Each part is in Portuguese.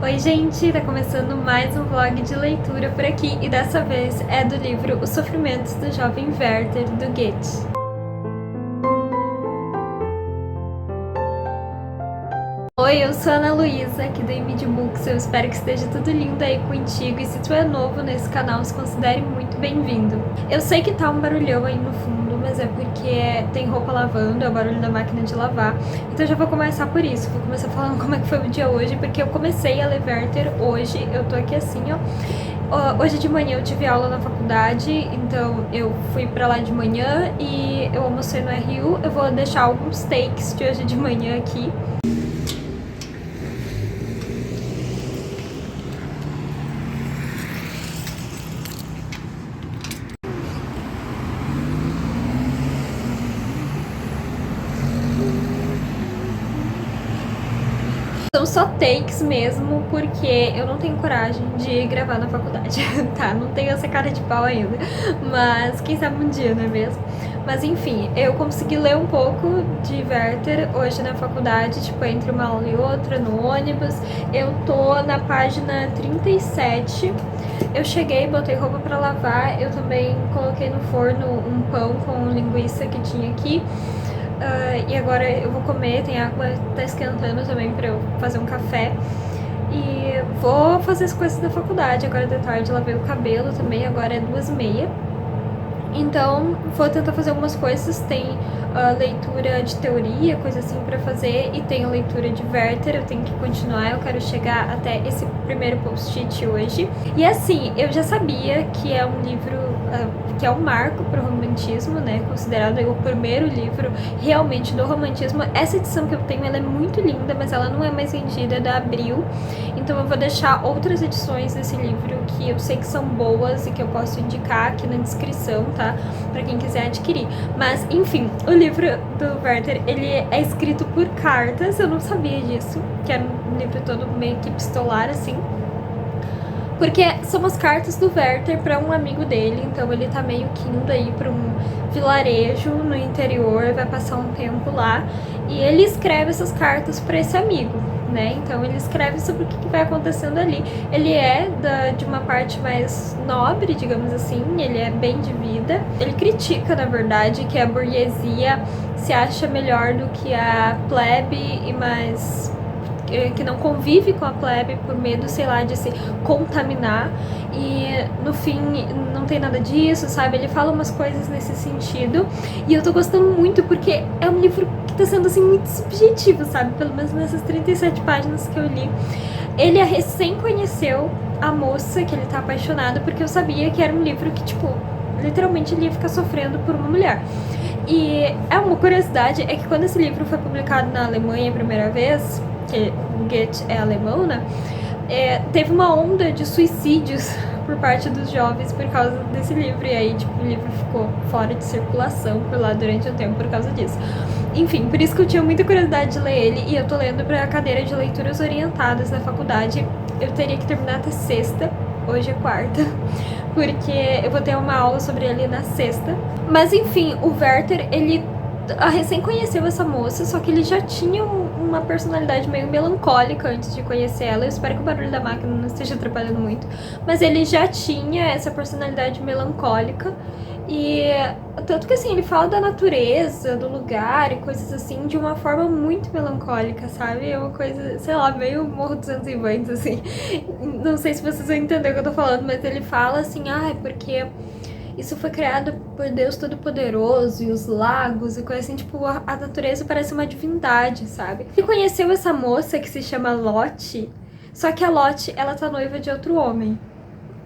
Oi gente, tá começando mais um vlog de leitura por aqui e dessa vez é do livro Os Sofrimentos do Jovem Werther, do Goethe. Oi, eu sou a Ana Luísa, aqui do Imid Books, eu espero que esteja tudo lindo aí contigo e se tu é novo nesse canal, se considere muito bem-vindo. Eu sei que tá um barulhão aí no fundo, mas é porque tem roupa lavando, é o barulho da máquina de lavar, então eu já vou começar por isso, vou começar falando como é que foi o dia hoje, porque eu comecei a ler Werther hoje, eu tô aqui assim, ó. Hoje de manhã eu tive aula na faculdade, então eu fui pra lá de manhã e eu almocei no RU, eu vou deixar alguns takes de hoje de manhã aqui. São só takes mesmo, porque eu não tenho coragem de gravar na faculdade, tá? Não tenho essa cara de pau ainda, mas quem sabe um dia, não é mesmo? Mas enfim, eu consegui ler um pouco de Werther hoje na faculdade, tipo, entre uma aula e outra, no ônibus. Eu tô na página 37, eu cheguei, botei roupa pra lavar, eu também coloquei no forno um pão com linguiça que tinha aqui. E agora eu vou comer, tem água, tá esquentando também pra eu fazer um café. E vou fazer as coisas da faculdade, agora de tarde lavei o cabelo também, agora é 2h30. Então, vou tentar fazer algumas coisas, tem leitura de teoria, coisa assim pra fazer, e tem a leitura de Werther, eu tenho que continuar, eu quero chegar até esse primeiro post-it hoje. E assim, eu já sabia que é um livro que é um marco pro romantismo, né, considerado o primeiro livro realmente do romantismo. Essa edição que eu tenho, ela é muito linda, mas ela não é mais vendida, é da Abril, então eu vou deixar outras edições desse livro que eu sei que são boas e que eu posso indicar aqui na descrição, tá? Pra quem quiser adquirir. Mas, enfim, o livro do Werther, ele é escrito por cartas, eu não sabia disso, que era um livro todo meio que epistolar, assim. Porque são as cartas do Werther para um amigo dele, então ele tá meio que indo aí pra um vilarejo no interior, vai passar um tempo lá, e ele escreve essas cartas para esse amigo, né? Então ele escreve sobre o que vai acontecendo ali. Ele é de uma parte mais nobre, digamos assim, ele é bem de vida. Ele critica, na verdade, que a burguesia se acha melhor do que a plebe e mais que não convive com a plebe por medo, sei lá, de se contaminar, e no fim não tem nada disso, sabe? Ele fala umas coisas nesse sentido, e eu tô gostando muito porque é um livro que tá sendo, assim, muito subjetivo, sabe? Pelo menos nessas 37 páginas que eu li. Ele recém conheceu a moça que ele tá apaixonado, porque eu sabia que era um livro que, tipo, literalmente ele ia ficar sofrendo por uma mulher. E é uma curiosidade, é que quando esse livro foi publicado na Alemanha a primeira vez, que Goethe é alemão, né? Teve uma onda de suicídios por parte dos jovens por causa desse livro, e aí, tipo, o livro ficou fora de circulação por lá durante um tempo por causa disso. Enfim, por isso que eu tinha muita curiosidade de ler ele, e eu tô lendo pra cadeira de leituras orientadas na faculdade. Eu teria que terminar até sexta, hoje é quarta, porque eu vou ter uma aula sobre ele na sexta. Mas enfim, o Werther, ele recém conheceu essa moça, só que ele já tinha uma personalidade meio melancólica antes de conhecer ela. Eu espero que o barulho da máquina não esteja atrapalhando muito, mas ele já tinha essa personalidade melancólica, e tanto que assim, ele fala da natureza, do lugar e coisas assim de uma forma muito melancólica, sabe? É uma coisa, sei lá, meio Morro dos Ventos, assim. Não sei se vocês vão entender o que eu tô falando, mas ele fala assim, é porque isso foi criado por Deus Todo-Poderoso, e os lagos e coisa assim, tipo, a natureza parece uma divindade, sabe? Ele conheceu essa moça que se chama Lotte, só que a Lotte, ela tá noiva de outro homem.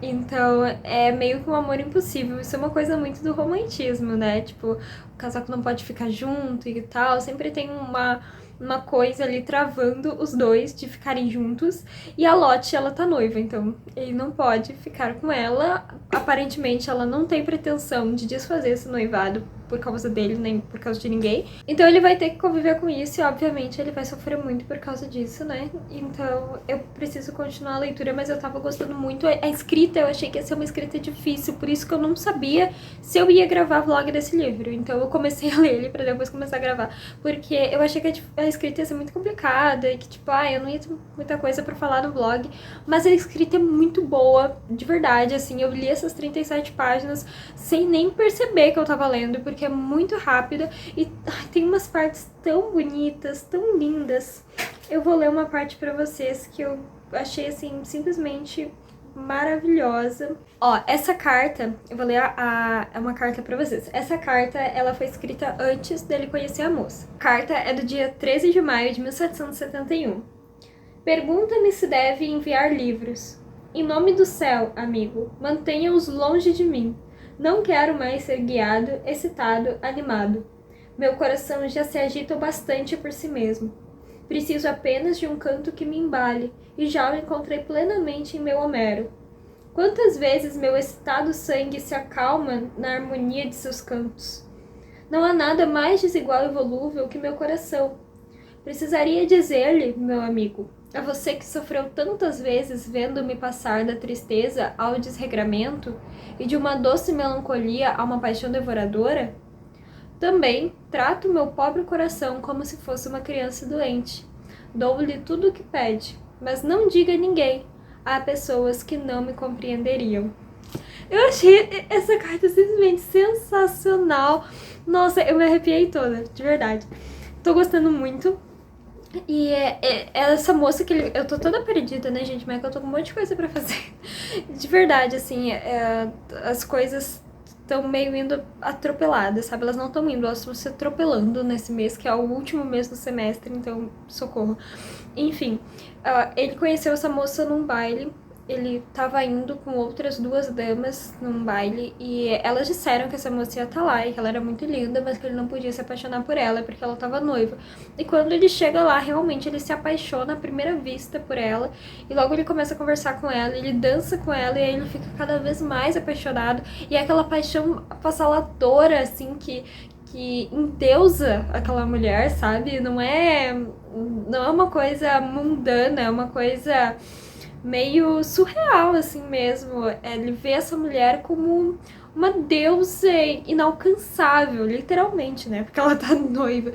Então, é meio que um amor impossível. Isso é uma coisa muito do romantismo, né? Tipo, o casal que não pode ficar junto e tal. Sempre tem uma coisa ali travando os dois de ficarem juntos. E a Lotte, ela tá noiva, então ele não pode ficar com ela. Aparentemente, ela não tem pretensão de desfazer esse noivado por causa dele, nem por causa de ninguém. Então ele vai ter que conviver com isso e, obviamente, ele vai sofrer muito por causa disso, né? Então eu preciso continuar a leitura, mas eu tava gostando muito. A escrita, eu achei que ia ser uma escrita difícil, por isso que eu não sabia se eu ia gravar vlog desse livro. Então eu comecei a ler ele pra depois começar a gravar, porque eu achei que a escrita ia ser muito complicada e que, tipo, eu não ia ter muita coisa pra falar no vlog, mas a escrita é muito boa, de verdade, assim, eu li essas 37 páginas sem nem perceber que eu tava lendo, porque é muito rápida e tem umas partes tão bonitas, tão lindas. Eu vou ler uma parte pra vocês que eu achei, assim, simplesmente maravilhosa. Ó, essa carta, eu vou ler é uma carta pra vocês. Essa carta, ela foi escrita antes dele conhecer a moça. A carta é do dia 13 de maio de 1771. Pergunta-me se deve enviar livros. Em nome do céu, amigo, mantenha-os longe de mim. Não quero mais ser guiado, excitado, animado. Meu coração já se agita bastante por si mesmo. Preciso apenas de um canto que me embale, e já o encontrei plenamente em meu Homero. Quantas vezes meu excitado sangue se acalma na harmonia de seus cantos? Não há nada mais desigual e volúvel que meu coração. Precisaria dizer-lhe, meu amigo, a você que sofreu tantas vezes vendo-me passar da tristeza ao desregramento e de uma doce melancolia a uma paixão devoradora? Também trato meu pobre coração como se fosse uma criança doente. Dou-lhe tudo o que pede, mas não diga a ninguém. Há pessoas que não me compreenderiam. Eu achei essa carta simplesmente sensacional. Nossa, eu me arrepiei toda, de verdade. Tô gostando muito. E é essa moça que eu tô toda perdida, né, gente? Mas eu tô com um monte de coisa pra fazer. De verdade, assim, as coisas estão meio indo atropeladas, sabe? Elas não estão indo, elas estão se atropelando nesse mês, que é o último mês do semestre, então, socorro. Enfim, ele conheceu essa moça num baile. Ele tava indo com outras duas damas num baile e elas disseram que essa moça ia estar lá e que ela era muito linda, mas que ele não podia se apaixonar por ela porque ela tava noiva. E quando ele chega lá, realmente ele se apaixona à primeira vista por ela e logo ele começa a conversar com ela, ele dança com ela e aí ele fica cada vez mais apaixonado e é aquela paixão avassaladora, assim, que endeusa aquela mulher, sabe? Não é uma coisa mundana, é uma coisa meio surreal, assim mesmo. Ele vê essa mulher como uma deusa inalcançável, literalmente, né? Porque ela tá noiva.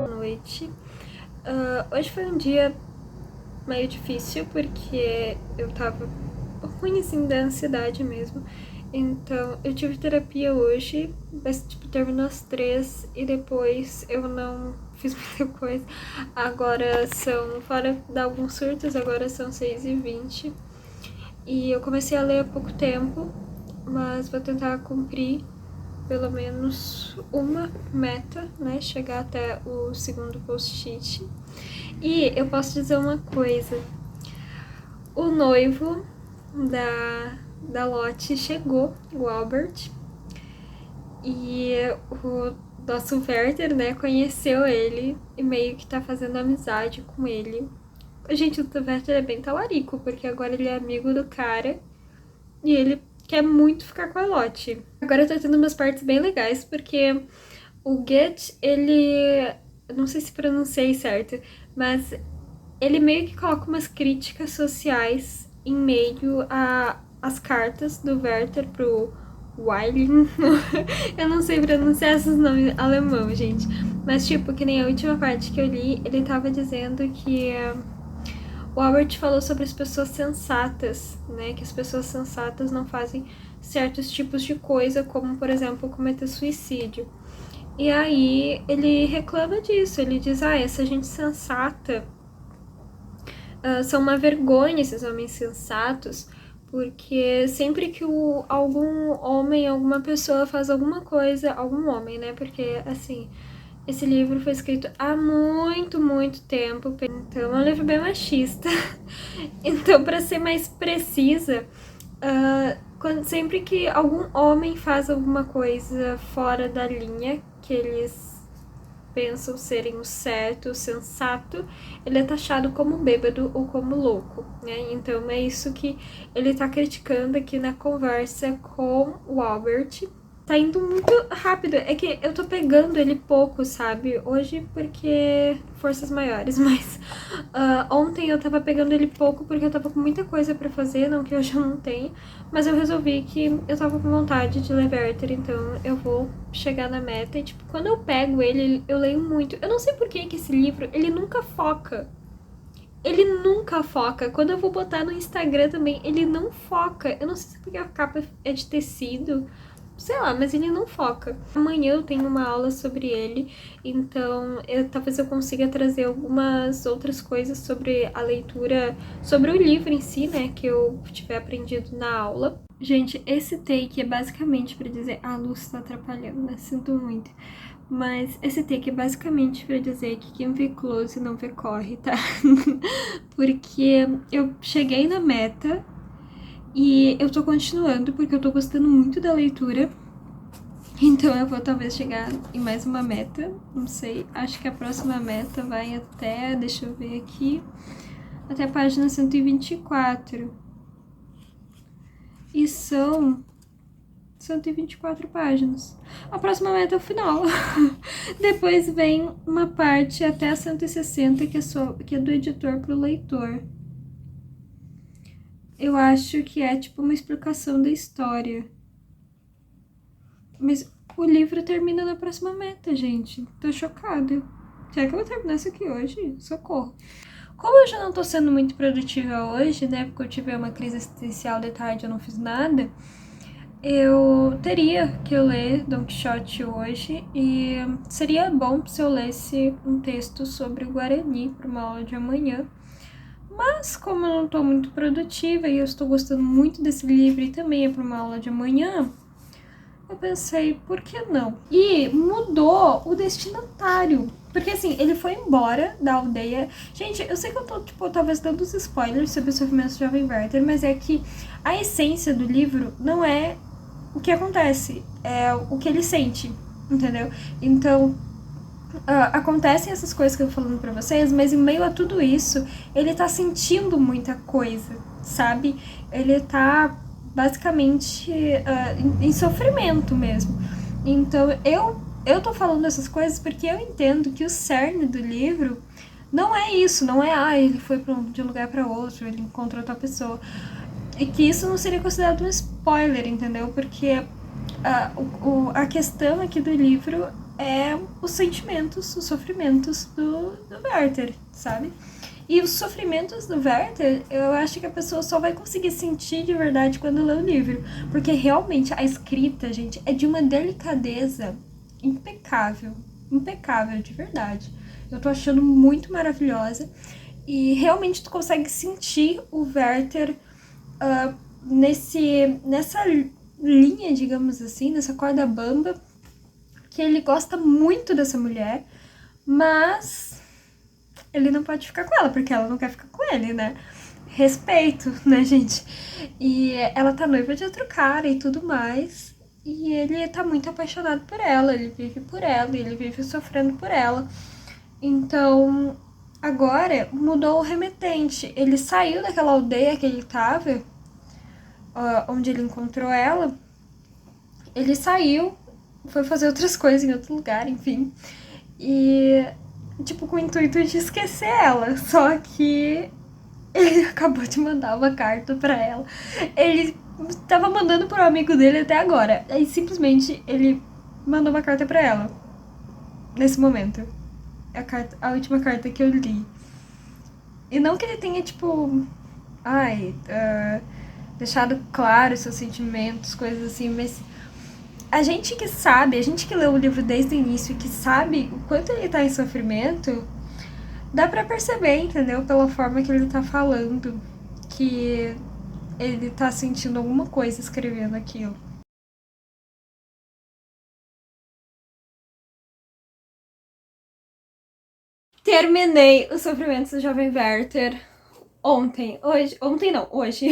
Noite. Hoje foi um dia meio difícil porque eu tava ruim, assim, da ansiedade mesmo. Então, eu tive terapia hoje, mas, tipo, terminou às 3 e depois eu não fiz muita coisa. Agora fora de alguns surtos, agora são 6h20. E eu comecei a ler há pouco tempo, mas vou tentar cumprir pelo menos uma meta, né? Chegar até o segundo post-it. E eu posso dizer uma coisa. O noivo da Lotte chegou, o Albert. E o nosso Werther, né, conheceu ele e meio que tá fazendo amizade com ele. Gente, o Werther é bem talarico, porque agora ele é amigo do cara e ele quer muito ficar com a Lotte. Agora eu tô tendo umas partes bem legais, porque o Goethe, ele... eu não sei se pronunciei certo, mas ele meio que coloca umas críticas sociais em meio às cartas do Werther pro Weiling. Eu não sei pronunciar esses nomes alemão, gente. Mas, tipo, que nem a última parte que eu li, ele tava dizendo que o Albert falou sobre as pessoas sensatas, né? Que as pessoas sensatas não fazem certos tipos de coisa, como, por exemplo, cometer suicídio. E aí ele reclama disso, ele diz, essa gente sensata são uma vergonha, esses homens sensatos, porque sempre que algum homem, alguma pessoa faz alguma coisa, algum homem, né? Porque, assim, esse livro foi escrito há muito, muito tempo, então é um livro bem machista. Então, para ser mais precisa, sempre que algum homem faz alguma coisa fora da linha que eles pensam serem o certo, o sensato, ele é taxado como bêbado ou como louco, né? Então é isso que ele tá criticando aqui na conversa com o Albert. Tá indo muito rápido, é que eu tô pegando ele pouco, sabe? Hoje porque forças maiores, mas ontem eu tava pegando ele pouco porque eu tava com muita coisa pra fazer, não que hoje eu não tenho, mas eu resolvi que eu tava com vontade de ler Werther, então eu vou chegar na meta e, tipo, quando eu pego ele, eu leio muito. Eu não sei por que esse livro, ele nunca foca. Ele nunca foca. Quando eu vou botar no Instagram também, ele não foca. Eu não sei se é porque a capa é de tecido, sei lá, mas ele não foca. Amanhã eu tenho uma aula sobre ele, então talvez eu consiga trazer algumas outras coisas sobre a leitura, sobre o livro em si, né, que eu tiver aprendido na aula. Gente, esse take é basicamente para dizer... a luz tá atrapalhando, né? Sinto muito. Mas esse take é basicamente para dizer que quem vê close não vê corre, tá? Porque eu cheguei na meta e eu tô continuando porque eu tô gostando muito da leitura. Então eu vou talvez chegar em mais uma meta, não sei. Acho que a próxima meta vai até, deixa eu ver aqui, até a página 124. E são 124 páginas. A próxima meta é o final. Depois vem uma parte até a 160, que é do editor pro leitor. Eu acho que é tipo uma explicação da história. Mas o livro termina na próxima meta, gente. Tô chocada. Será que eu vou terminar isso aqui hoje? Socorro. Como eu já não tô sendo muito produtiva hoje, né? Porque eu tive uma crise existencial de tarde e eu não fiz nada, eu teria que ler Don Quixote hoje e seria bom se eu lesse um texto sobre o Guarani para uma aula de amanhã. Mas como eu não tô muito produtiva e eu estou gostando muito desse livro e também é para uma aula de amanhã, eu pensei, por que não? E mudou o destinatário. Porque assim, ele foi embora da aldeia. Gente, eu sei que eu tô, tipo, talvez dando os spoilers sobre o sofrimento do jovem Werther, mas é que a essência do livro não é o que acontece, é o que ele sente, entendeu? Então, acontecem essas coisas que eu tô falando pra vocês, mas em meio a tudo isso, ele tá sentindo muita coisa, sabe? Ele tá basicamente em sofrimento mesmo. Então, eu tô falando essas coisas porque eu entendo que o cerne do livro não é isso, não é, ele foi de um lugar para outro, ele encontrou outra pessoa. E que isso não seria considerado um spoiler, entendeu? Porque a questão aqui do livro é os sentimentos, os sofrimentos do Werther, sabe? E os sofrimentos do Werther, eu acho que a pessoa só vai conseguir sentir de verdade quando lê o livro. Porque realmente a escrita, gente, é de uma delicadeza impecável. Impecável, de verdade. Eu tô achando muito maravilhosa. E realmente tu consegue sentir o Werther nessa linha, digamos assim, nessa corda bamba, que ele gosta muito dessa mulher, mas ele não pode ficar com ela, porque ela não quer ficar com ele, né? Respeito, né, gente? E ela tá noiva de outro cara e tudo mais, e ele tá muito apaixonado por ela, ele vive por ela, ele vive sofrendo por ela. Então, agora mudou o remetente. Ele saiu daquela aldeia que ele tava, onde ele encontrou ela. Ele saiu, foi fazer outras coisas em outro lugar, enfim. E, tipo, com o intuito de esquecer ela. Só que Ele acabou de mandar uma carta pra ela. Ele tava mandando pro amigo dele até agora. Aí simplesmente ele mandou uma carta pra ela. Nesse momento. A última carta que eu li. E não que ele tenha, tipo. Ai. Deixado claro seus sentimentos, coisas assim, mas. A gente que sabe, a gente que leu o livro desde o início e que sabe o quanto ele tá em sofrimento, dá pra perceber, entendeu? Pela forma que ele tá falando, que ele tá sentindo alguma coisa escrevendo aquilo. Terminei Os Sofrimentos do Jovem Werther ontem não, hoje,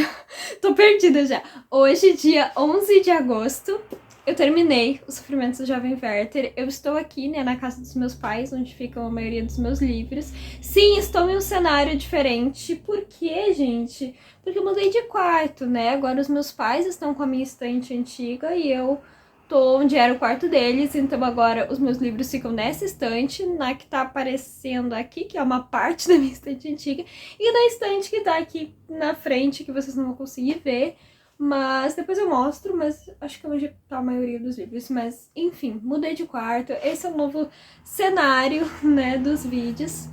tô perdida já. Hoje, dia 11 de agosto, eu terminei Os Sofrimentos do Jovem Werther. Eu estou aqui, né, na casa dos meus pais, onde ficam a maioria dos meus livros. Sim, estou em um cenário diferente. Por quê, gente? Porque eu mudei de quarto, né? Agora os meus pais estão com a minha estante antiga e eu tô onde era o quarto deles, então agora os meus livros ficam nessa estante, na que tá aparecendo aqui, que é uma parte da minha estante antiga, e na estante que tá aqui na frente, que vocês não vão conseguir ver, mas depois eu mostro, mas acho que é onde tá a maioria dos livros, mas enfim, mudei de quarto, esse é o novo cenário, né, dos vídeos.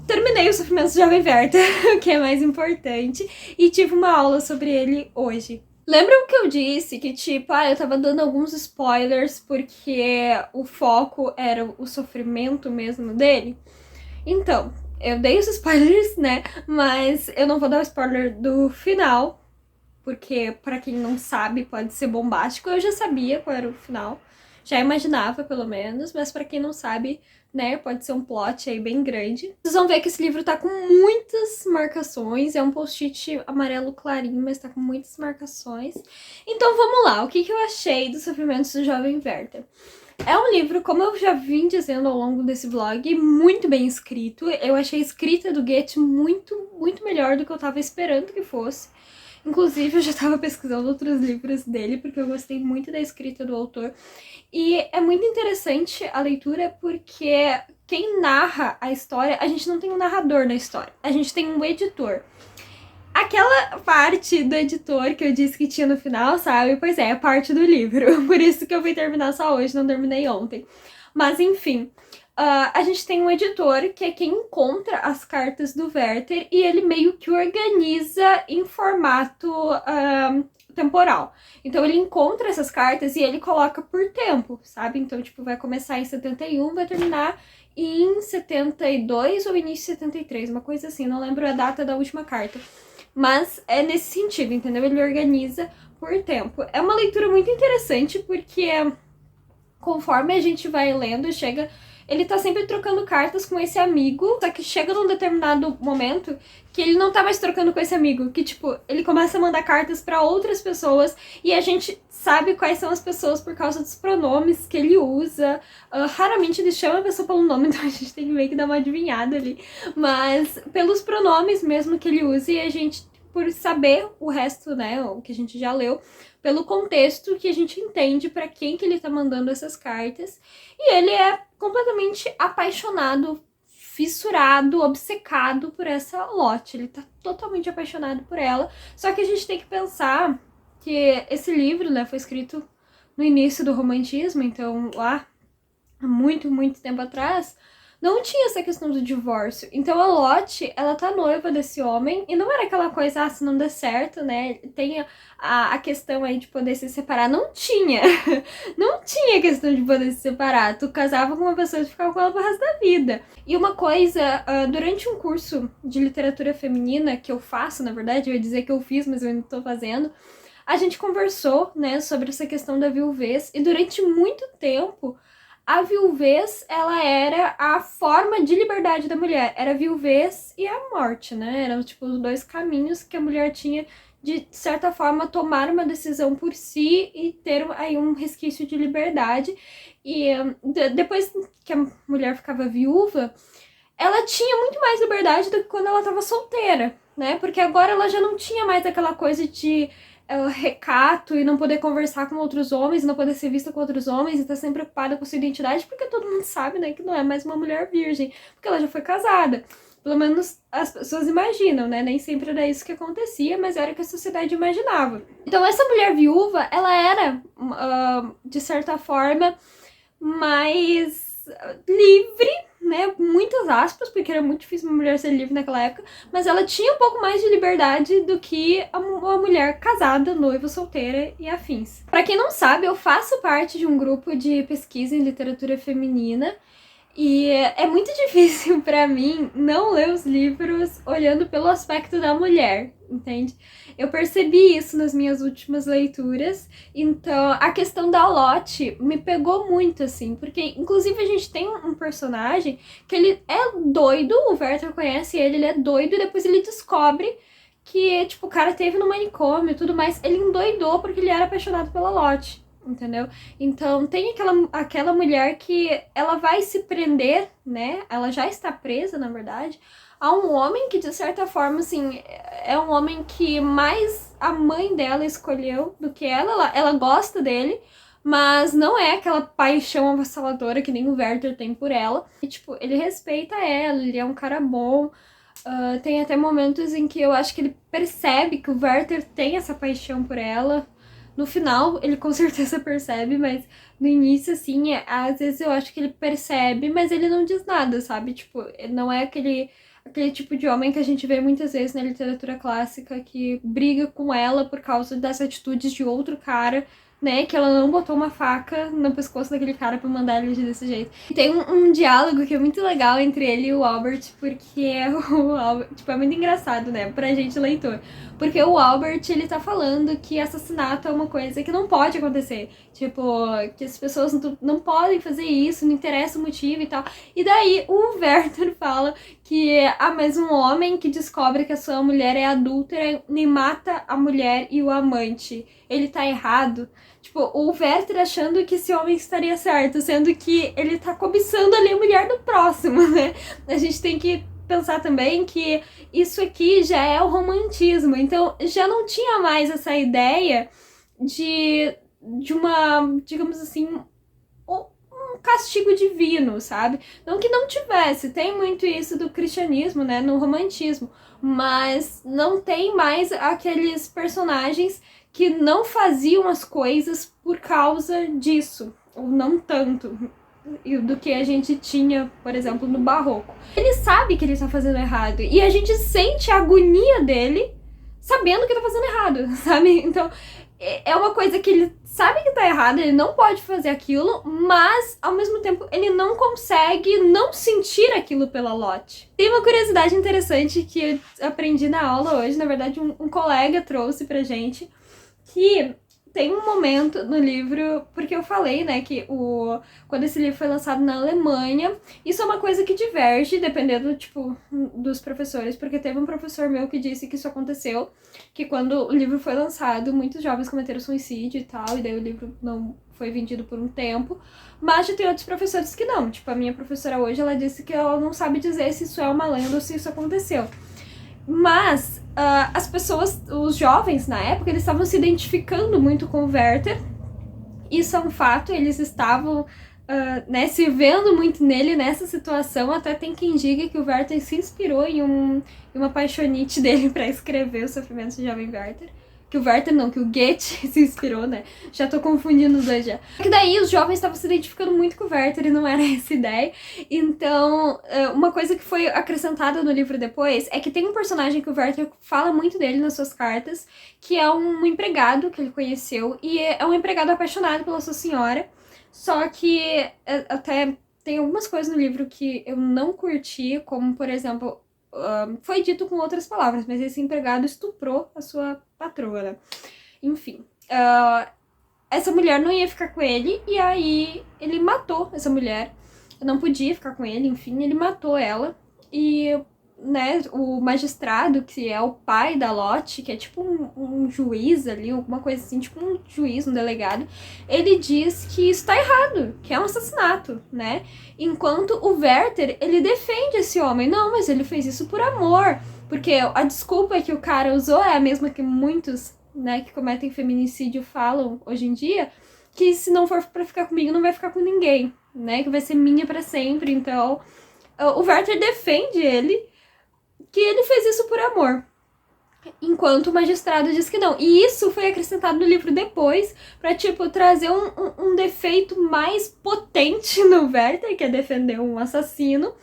Terminei o Sofrimento do Jovem Werther, o que é mais importante, e tive uma aula sobre ele hoje. Lembram que eu disse que, tipo, eu tava dando alguns spoilers porque o foco era o sofrimento mesmo dele? Então, eu dei os spoilers, né? Mas eu não vou dar o spoiler do final, porque pra quem não sabe pode ser bombástico. Eu já sabia qual era o final, já imaginava pelo menos, mas pra quem não sabe, né, pode ser um plot aí bem grande. Vocês vão ver que esse livro tá com muitas marcações, é um post-it amarelo clarinho, mas tá com muitas marcações. Então vamos lá, o que eu achei dos Sofrimentos do Jovem Werther? É um livro, como eu já vim dizendo ao longo desse vlog, muito bem escrito. Eu achei a escrita do Goethe muito melhor do que eu tava esperando que fosse. Inclusive, eu já estava pesquisando outros livros dele, porque eu gostei muito da escrita do autor. E é muito interessante a leitura, porque quem narra a história, a gente não tem um narrador na história, a gente tem um editor. Aquela parte do editor que eu disse que tinha no final, sabe? Pois é parte do livro. Por isso que eu fui terminar só hoje, não terminei ontem. Mas enfim, a gente tem um editor que é quem encontra as cartas do Werther e ele meio que organiza em formato temporal. Então ele encontra essas cartas e ele coloca por tempo, sabe? Então, tipo, vai começar em 71, vai terminar em 72 ou início de 73, uma coisa assim, não lembro a data da última carta. Mas é nesse sentido, entendeu? Ele organiza por tempo. É uma leitura muito interessante porque conforme a gente vai lendo, ele tá sempre trocando cartas com esse amigo, só que chega num determinado momento que ele não tá mais trocando com esse amigo, que, tipo, ele começa a mandar cartas pra outras pessoas e a gente sabe quais são as pessoas por causa dos pronomes que ele usa. Raramente ele chama a pessoa pelo nome, então a gente tem que meio que dar uma adivinhada ali. Mas pelos pronomes mesmo que ele usa e a gente, por saber o resto, né, o que a gente já leu, pelo contexto que a gente entende para quem que ele tá mandando essas cartas. E ele é completamente apaixonado, fissurado, obcecado por essa Lotte. Ele tá totalmente apaixonado por ela. Só que a gente tem que pensar que esse livro, né, foi escrito no início do romantismo, então lá, há muito tempo atrás, não tinha essa questão do divórcio. Então a Lotte, ela tá noiva desse homem, e não era aquela coisa, se não der certo, né, tem a questão aí de poder se separar. Não tinha. Não tinha questão de poder se separar. Tu casava com uma pessoa e ficava com ela pro resto da vida. E uma coisa, durante um curso de literatura feminina que eu faço, na verdade, eu ia dizer que eu fiz, mas eu ainda tô fazendo, a gente conversou, né, sobre essa questão da viuvez, e durante muito tempo a viuvez, ela era a forma de liberdade da mulher. Era a viuvez e a morte, né? Eram, tipo, os dois caminhos que a mulher tinha de certa forma, tomar uma decisão por si e ter aí um resquício de liberdade. E depois que a mulher ficava viúva, ela tinha muito mais liberdade do que quando ela estava solteira, né? Porque agora ela já não tinha mais aquela coisa de recato e não poder conversar com outros homens, não poder ser vista com outros homens e estar sempre preocupada com sua identidade, porque todo mundo sabe, né, que não é mais uma mulher virgem, porque ela já foi casada. Pelo menos as pessoas imaginam, né? Nem sempre era isso que acontecia, mas era o que a sociedade imaginava. Então essa mulher viúva, ela era, de certa forma, mais livre, né? Muitas aspas, porque era muito difícil uma mulher ser livre naquela época, mas ela tinha um pouco mais de liberdade do que uma mulher casada, noiva, solteira e afins. Pra quem não sabe, eu faço parte de um grupo de pesquisa em literatura feminina. E é muito difícil pra mim não ler os livros olhando pelo aspecto da mulher, entende? Eu percebi isso nas minhas últimas leituras, então a questão da Lottie me pegou muito, assim, porque inclusive a gente tem um personagem que ele é doido, o Werther conhece ele é doido, e depois ele descobre que, tipo, o cara teve no manicômio e tudo mais, ele endoidou porque ele era apaixonado pela Lottie. Entendeu? Então tem aquela mulher que ela vai se prender, né? Ela já está presa, na verdade, a um homem que, de certa forma, assim, é um homem que mais a mãe dela escolheu do que ela. Ela gosta dele, mas não é aquela paixão avassaladora que nem o Werther tem por ela. E, tipo, ele respeita ela, ele é um cara bom. Tem até momentos em que eu acho que ele percebe que o Werther tem essa paixão por ela. No final, ele com certeza percebe, mas no início, assim, às vezes eu acho que ele percebe, mas ele não diz nada, sabe? Tipo, não é aquele tipo de homem que a gente vê muitas vezes na literatura clássica que briga com ela por causa das atitudes de outro cara, né? Que ela não botou uma faca no pescoço daquele cara pra mandar ele agir desse jeito. E tem um diálogo que é muito legal entre ele e o Albert, porque o Albert, tipo, é muito engraçado, né? Pra gente leitor. Porque o Albert, ele tá falando que assassinato é uma coisa que não pode acontecer. Tipo, que as pessoas não podem fazer isso, não interessa o motivo e tal. E daí o Werther fala que, mas um homem que descobre que a sua mulher é adúltera e mata a mulher e o amante, ele tá errado. Tipo, o Werther achando que esse homem estaria certo, sendo que ele tá cobiçando ali a mulher do próximo, né? A gente tem que pensar também que isso aqui já é o romantismo, então já não tinha mais essa ideia de uma, digamos assim, um castigo divino, sabe? Não que não tivesse, tem muito isso do cristianismo, né, no romantismo, mas não tem mais aqueles personagens que não faziam as coisas por causa disso, ou não tanto do que a gente tinha, por exemplo, no Barroco. Ele sabe que ele tá fazendo errado e a gente sente a agonia dele sabendo que tá fazendo errado, sabe? Então, é uma coisa que ele sabe que tá errado, ele não pode fazer aquilo, mas, ao mesmo tempo, ele não consegue não sentir aquilo pela Lottie. Tem uma curiosidade interessante que eu aprendi na aula hoje, na verdade, um colega trouxe pra gente, que tem um momento no livro, porque eu falei, né, que quando esse livro foi lançado na Alemanha, isso é uma coisa que diverge, dependendo, tipo, dos professores, porque teve um professor meu que disse que isso aconteceu, que quando o livro foi lançado, muitos jovens cometeram suicídio e tal, e daí o livro não foi vendido por um tempo, mas já tem outros professores que não, tipo, a minha professora hoje, ela disse que ela não sabe dizer se isso é uma lenda ou se isso aconteceu. Mas as pessoas, os jovens na época, eles estavam se identificando muito com o Werther. Isso é um fato, eles estavam né, se vendo muito nele nessa situação. Até tem quem diga que o Werther se inspirou em uma paixonite dele para escrever O Sofrimento do Jovem Werther. Que o Werther não, que o Goethe se inspirou, né? Já tô confundindo os dois já. Que daí os jovens estavam se identificando muito com o Werther e não era essa ideia. Então, uma coisa que foi acrescentada no livro depois é que tem um personagem que o Werther fala muito dele nas suas cartas, que é um empregado que ele conheceu, e é um empregado apaixonado pela sua senhora, só que até tem algumas coisas no livro que eu não curti, como, por exemplo, foi dito com outras palavras, mas esse empregado estuprou a sua patroa, né? Enfim, essa mulher não ia ficar com ele, e aí ele matou essa mulher. Não podia ficar com ele, enfim, ele matou ela. E, né, o magistrado, que é o pai da Lottie, que é tipo um juiz ali, alguma coisa assim, tipo um juiz, um delegado, ele diz que isso tá errado, que é um assassinato, né? Enquanto o Werther, ele defende esse homem. Não, mas ele fez isso por amor, porque a desculpa que o cara usou é a mesma que muitos, né, que cometem feminicídio falam hoje em dia, que se não for pra ficar comigo, não vai ficar com ninguém, né, que vai ser minha pra sempre. Então, o Werther defende ele, que ele fez isso por amor. Enquanto o magistrado diz que não. E isso foi acrescentado no livro depois, pra, tipo, trazer um defeito mais potente no Werther, que é defender um assassino,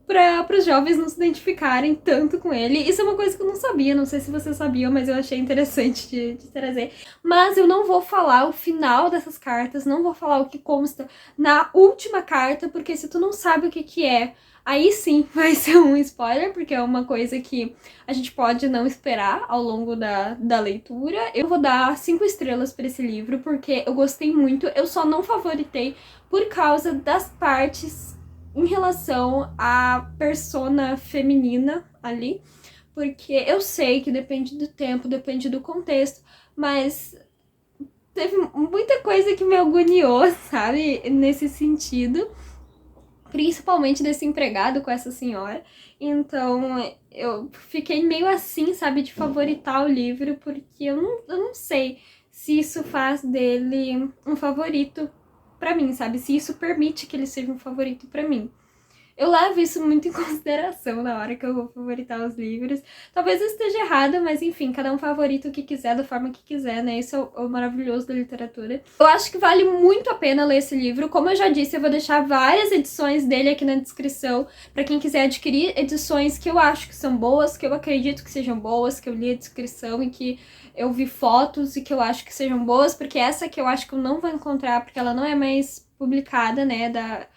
para os jovens não se identificarem tanto com ele. Isso é uma coisa que eu não sabia, não sei se você sabia, mas eu achei interessante de trazer. Mas eu não vou falar o final dessas cartas, não vou falar o que consta na última carta, porque se tu não sabe o que é, aí sim vai ser um spoiler, porque é uma coisa que a gente pode não esperar ao longo da leitura. Eu vou dar 5 estrelas para esse livro, porque eu gostei muito. Eu só não favoritei por causa das partes em relação à persona feminina ali, porque eu sei que depende do tempo, depende do contexto, mas teve muita coisa que me agoniou, sabe, nesse sentido, principalmente desse empregado com essa senhora. Então eu fiquei meio assim, sabe, de favoritar o livro, porque eu não sei se isso faz dele um favorito pra mim, sabe? Se isso permite que ele seja um favorito pra mim. Eu levo isso muito em consideração na hora que eu vou favoritar os livros. Talvez eu esteja errada, mas enfim, cada um favorita o que quiser, da forma que quiser, né? Isso é o maravilhoso da literatura. Eu acho que vale muito a pena ler esse livro. Como eu já disse, eu vou deixar várias edições dele aqui na descrição pra quem quiser adquirir edições que eu acho que são boas, que eu acredito que sejam boas, que eu li a descrição e que eu vi fotos e que eu acho que sejam boas, porque essa que eu acho que eu não vou encontrar, porque ela não é mais publicada, né, da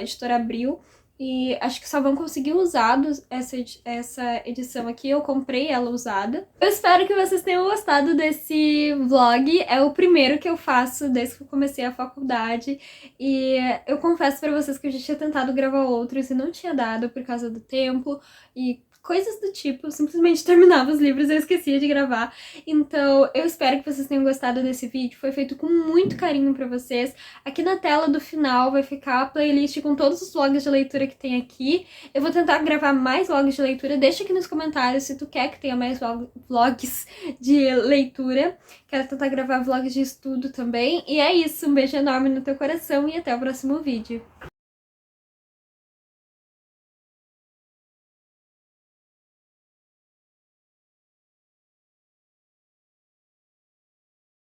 editora Abril. E acho que só vão conseguir usados essa edição aqui. Eu comprei ela usada. Eu espero que vocês tenham gostado desse vlog. É o primeiro que eu faço desde que eu comecei a faculdade. E eu confesso pra vocês que eu já tinha tentado gravar outros e não tinha dado por causa do tempo e coisas do tipo. Eu simplesmente terminava os livros e eu esquecia de gravar. Então eu espero que vocês tenham gostado desse vídeo. Foi feito com muito carinho pra vocês. Aqui na tela do final vai ficar a playlist com todos os vlogs de leitura que tem aqui. Eu vou tentar gravar mais vlogs de leitura. Deixa aqui nos comentários se tu quer que tenha mais vlogs de leitura. Quero tentar gravar vlogs de estudo também. E é isso, um beijo enorme no teu coração e até o próximo vídeo.